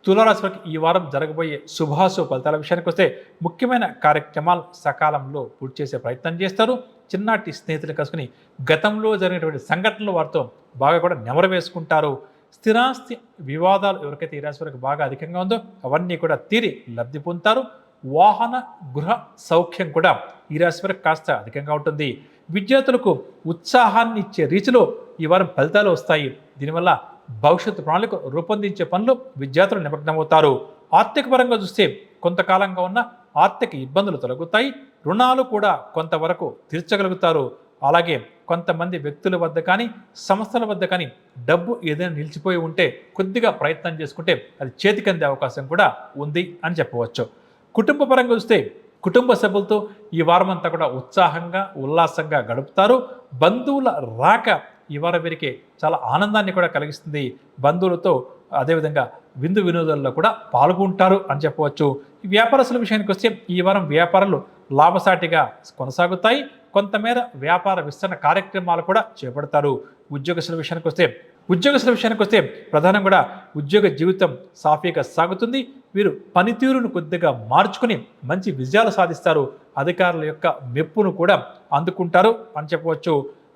తులారాశి వారికి ఈ వారం జరగబోయే శుభాశుభ ఫలితాల విషయానికి వస్తే ముఖ్యమైన కార్యక్రమాలు సకాలంలో పూర్తి చేసే ప్రయత్నం చేస్తారు. చిన్నటి స్నేహితులు కలుసుకుని గతంలో జరిగినటువంటి సంఘటనలు వారితో బాగా కూడా నెమరు వేసుకుంటారు. స్థిరాస్తి వివాదాలు ఎవరికైతే ఈ రాశి వారికి బాగా అధికంగా ఉందో అవన్నీ కూడా తీరి లబ్ధి పొందుతారు. వాహన గృహ సౌఖ్యం కూడా ఈ రాశి వారికి కాస్త అధికంగా ఉంటుంది. విద్యార్థులకు ఉత్సాహాన్ని ఇచ్చే రీతిలో ఈ వారం ఫలితాలు వస్తాయి. దీనివల్ల భవిష్యత్తు ప్రణాళిక రూపొందించే పనులు విద్యార్థులు నిమగ్నమవుతారు. ఆర్థిక పరంగా చూస్తే కొంతకాలంగా ఉన్న ఆర్థిక ఇబ్బందులు తొలగుతాయి. రుణాలు కూడా కొంతవరకు తీర్చగలుగుతారు. అలాగే కొంతమంది వ్యక్తుల వద్ద కానీ సంస్థల వద్ద కానీ డబ్బు ఏదైనా నిలిచిపోయి ఉంటే కొద్దిగా ప్రయత్నం చేసుకుంటే అది చేతికందే అవకాశం కూడా ఉంది అని చెప్పవచ్చు. కుటుంబ పరంగా చూస్తే కుటుంబ సభ్యులతో ఈ వారం అంతా కూడా ఉత్సాహంగా ఉల్లాసంగా గడుపుతారు. బంధువుల రాక ఈ వారం వీరికి చాలా ఆనందాన్ని కూడా కలిగిస్తుంది. బంధువులతో అదేవిధంగా విందు వినోదాల్లో కూడా పాల్గొంటారు అని చెప్పవచ్చు. ఈ వ్యాపారస్తుల విషయానికి వస్తే ఈ వారం వ్యాపారాలు లాభసాటిగా కొనసాగుతాయి. కొంతమేర వ్యాపార విస్తరణ కార్యక్రమాలు కూడా చేపడతారు. ఉద్యోగస్తుల విషయానికి వస్తే ప్రధానంగా కూడా ఉద్యోగ జీవితం సాఫీగా సాగుతుంది. వీరు పనితీరును కొద్దిగా మార్చుకుని మంచి విజయాలు సాధిస్తారు. అధికారుల యొక్క మెప్పును కూడా అందుకుంటారు అని చెప్పవచ్చు.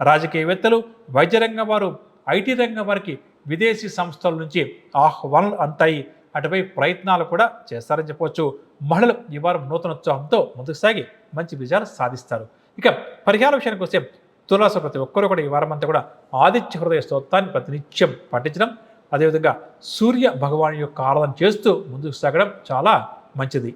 రాజకీయవేత్తలు, వైద్య రంగం వారు, ఐటీ రంగం వారికి విదేశీ సంస్థల నుంచి ఆహ్వానాలు అంతాయి. అటుపై ప్రయత్నాలు కూడా చేస్తారని చెప్పవచ్చు. మహిళలు ఈ వారం నూతన ఉత్సాహంతో ముందుకు సాగి మంచి విజయాలు సాధిస్తారు. ఇక పరిహార విషయానికి వస్తే తులారాశి ప్రతి ఒక్కరూ కూడా ఈ వారం అంతా కూడా ఆదిత్య హృదయ స్తోత్రాన్ని ప్రతినిత్యం పఠించడం, అదేవిధంగా సూర్య భగవాన్ యొక్క ఆరాధన చేస్తూ ముందుకు సాగడం చాలా మంచిది.